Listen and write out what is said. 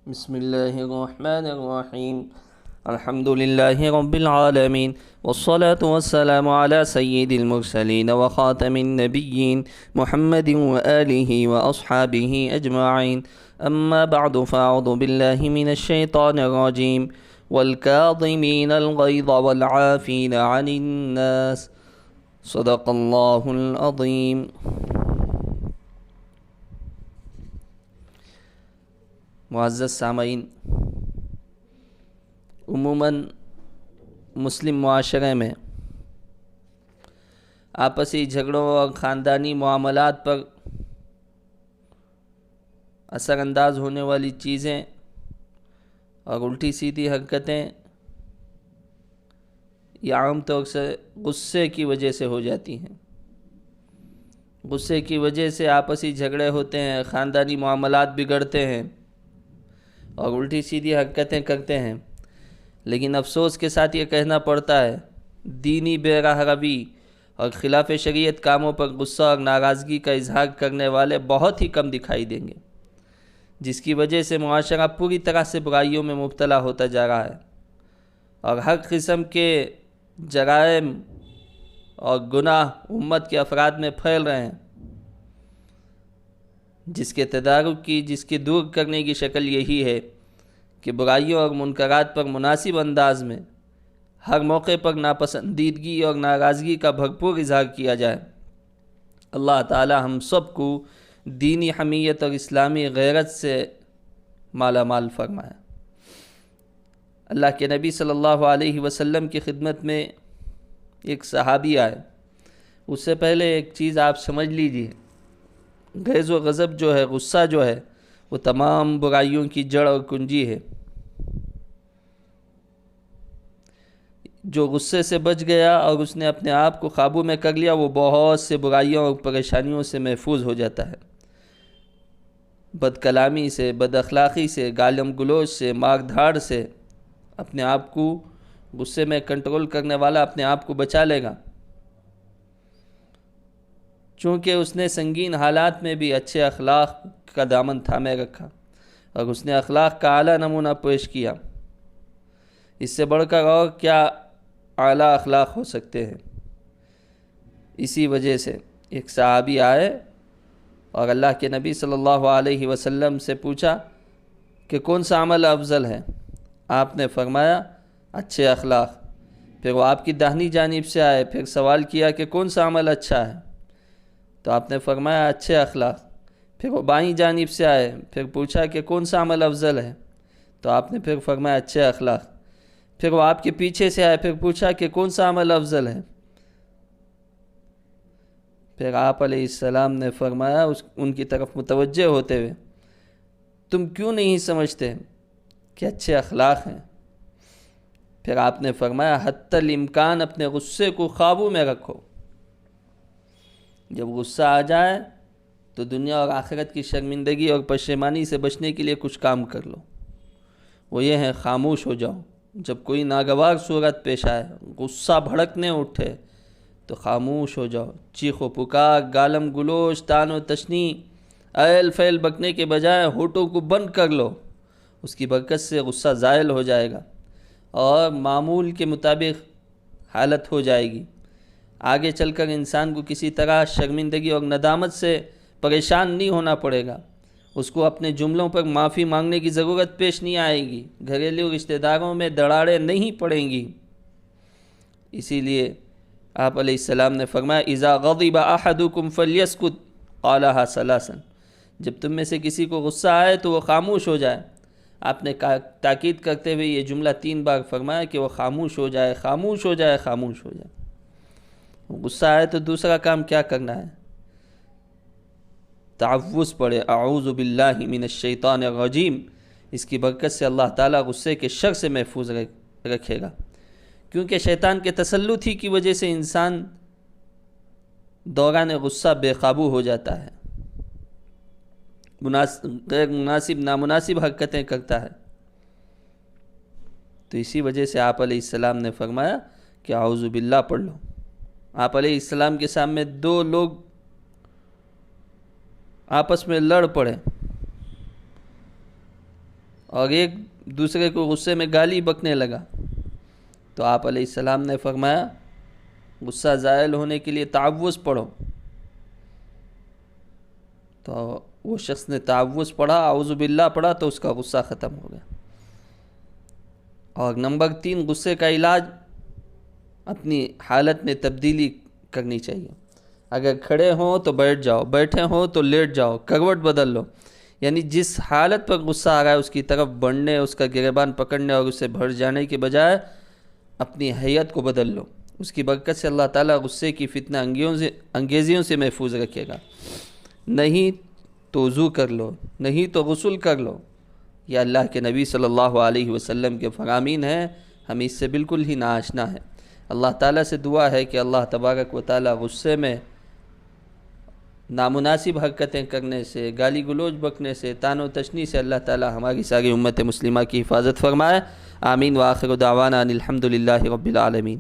بسم الله الرحمن الرحيم. الحمد لله رب العالمين، والصلاة والسلام على سيد المرسلين وخاتم النبيين محمد وآله وأصحابه أجمعين. أما بعد، فأعوذ بالله من الشيطان الرجيم. والكاظمين الغيظ والعافين عن الناس. صدق الله العظيم. معزز سامعین، عموماً مسلم معاشرے میں آپسی جھگڑوں اور خاندانی معاملات پر اثر انداز ہونے والی چیزیں اور الٹی سیدھی حرکتیں یہ عام طور سے غصے کی وجہ سے ہو جاتی ہیں۔ غصے کی وجہ سے آپسی جھگڑے ہوتے ہیں، خاندانی معاملات بگڑتے ہیں اور الٹی سیدھی حرکتیں کرتے ہیں۔ لیکن افسوس کے ساتھ یہ کہنا پڑتا ہے، دینی بے راہ روی اور خلاف شریعت کاموں پر غصہ اور ناراضگی کا اظہار کرنے والے بہت ہی کم دکھائی دیں گے، جس کی وجہ سے معاشرہ پوری طرح سے برائیوں میں مبتلا ہوتا جا رہا ہے اور ہر قسم کے جرائم اور گناہ امت کے افراد میں پھیل رہے ہیں، جس کے تدارک کی، جس کے دور کرنے کی شکل یہی ہے کہ برائیوں اور منکرات پر مناسب انداز میں ہر موقع پر ناپسندیدگی اور ناراضگی کا بھرپور اظہار کیا جائے۔ اللہ تعالی ہم سب کو دینی حمیت اور اسلامی غیرت سے مالا مال فرمائے۔ اللہ کے نبی صلی اللہ علیہ وسلم کی خدمت میں ایک صحابی آئے۔ اس سے پہلے ایک چیز آپ سمجھ لیجیے، غیظ و غضب جو ہے، غصہ جو ہے، وہ تمام برائیوں کی جڑ اور کنجی ہے۔ جو غصے سے بچ گیا اور اس نے اپنے آپ کو قابو میں کر لیا، وہ بہت سے برائیوں اور پریشانیوں سے محفوظ ہو جاتا ہے۔ بد کلامی سے، بد اخلاقی سے، گالم گلوچ سے، مار دھاڑ سے اپنے آپ کو غصے میں کنٹرول کرنے والا اپنے آپ کو بچا لے گا، چونکہ اس نے سنگین حالات میں بھی اچھے اخلاق کا دامن تھامے رکھا اور اس نے اخلاق کا اعلیٰ نمونہ پیش کیا۔ اس سے بڑھ کر اور کیا اعلیٰ اخلاق ہو سکتے ہیں؟ اسی وجہ سے ایک صحابی آئے اور اللہ کے نبی صلی اللہ علیہ وسلم سے پوچھا کہ کون سا عمل افضل ہے؟ آپ نے فرمایا اچھے اخلاق۔ پھر وہ آپ کی داہنی جانب سے آئے، پھر سوال کیا کہ کون سا عمل اچھا ہے؟ تو آپ نے فرمایا اچھے اخلاق۔ پھر وہ بائیں جانب سے آئے، پھر پوچھا کہ کون سا عمل افضل ہے؟ تو آپ نے پھر فرمایا اچھے اخلاق۔ پھر وہ آپ کے پیچھے سے آئے، پھر پوچھا کہ کون سا عمل افضل ہے؟ پھر آپ علیہ السلام نے فرمایا ان کی طرف متوجہ ہوتے ہوئے، تم کیوں نہیں سمجھتے کہ اچھے اخلاق ہیں؟ پھر آپ نے فرمایا حتی الامکان اپنے غصے کو قابو میں رکھو۔ جب غصہ آ جائے تو دنیا اور آخرت کی شرمندگی اور پشیمانی سے بچنے کے لیے کچھ کام کر لو۔ وہ یہ ہے، خاموش ہو جاؤ۔ جب کوئی ناگوار صورت پیش آئے، غصہ بھڑکنے اٹھے تو خاموش ہو جاؤ۔ چیخ و پکار، گالم گلوچ، طعن و تشنیع، ایل فیل بکنے کے بجائے ہونٹوں کو بند کر لو۔ اس کی برکت سے غصہ زائل ہو جائے گا اور معمول کے مطابق حالت ہو جائے گی۔ آگے چل کر انسان کو کسی طرح شرمندگی اور ندامت سے پریشان نہیں ہونا پڑے گا۔ اس کو اپنے جملوں پر معافی مانگنے کی ضرورت پیش نہیں آئے گی۔ گھریلو رشتہ داروں میں دراڑیں نہیں پڑیں گی۔ اسی لیے آپ علیہ السلام نے فرمایا اذا غضب احدکم فلیسکت قالها ثلاثا، جب تم میں سے کسی کو غصہ آئے تو وہ خاموش ہو جائے۔ آپ نے تاکید کرتے ہوئے یہ جملہ 3 بار فرمایا کہ وہ خاموش ہو جائے، خاموش ہو جائے، خاموش ہو جائے۔ غصہ آئے تو دوسرا کام کیا کرنا ہے؟ تعوذ پڑھے، اعوذ باللہ من الشیطان الرجیم۔ اس کی برکت سے اللہ تعالیٰ غصے کے شر سے محفوظ رکھے گا، کیونکہ شیطان کے تسلط ہی کی وجہ سے انسان دوران غصہ بے قابو ہو جاتا ہے، غیر مناسب، نامناسب حرکتیں کرتا ہے۔ تو اسی وجہ سے آپ علیہ السلام نے فرمایا کہ اعوذ باللہ پڑھ لو۔ آپ علیہ السلام کے سامنے 2 لوگ آپس میں لڑ پڑے، اور ایک دوسرے کو غصے میں گالی بکنے لگا، تو آپ علیہ السلام نے فرمایا غصہ زائل ہونے کے لیے تعوذ پڑھو. تو وہ شخص نے تعوذ پڑھا، اعوذ باللہ پڑھا، تو اس کا غصہ ختم ہو گیا. اور نمبر 3، غصے کا علاج اپنی حالت میں تبدیلی کرنی چاہیے. اگر کھڑے ہوں تو بیٹھ جاؤ، بیٹھے ہوں تو لیٹ جاؤ، کروٹ بدل لو. یعنی جس حالت پر غصہ آ رہا ہے اس کی طرف بڑھنے، اس کا گریبان پکڑنے اور اسے بھر جانے کے بجائے اپنی حیت کو بدل لو. اس کی برکت سے اللہ تعالیٰ غصے کی فتنہ انگیزیوں سے محفوظ رکھے گا. نہیں تو وضو کر لو، نہیں تو غسل کر لو. یہ اللہ کے نبی صلی اللہ علیہ وسلم کے فرامین ہیں، ہم اس سے بالکل ہی ناآشنا ہیں. اللہ تعالیٰ سے دعا ہے کہ اللہ تبارک و تعالیٰ غصے میں نامناسب حرکتیں کرنے سے، گالی گلوچ بکنے سے، طعن و تشنی سے اللہ تعالیٰ ہماری ساری امت مسلمہ کی حفاظت فرمائے. آمین. وآخر دعوانا ان الحمد للہ رب العالمین.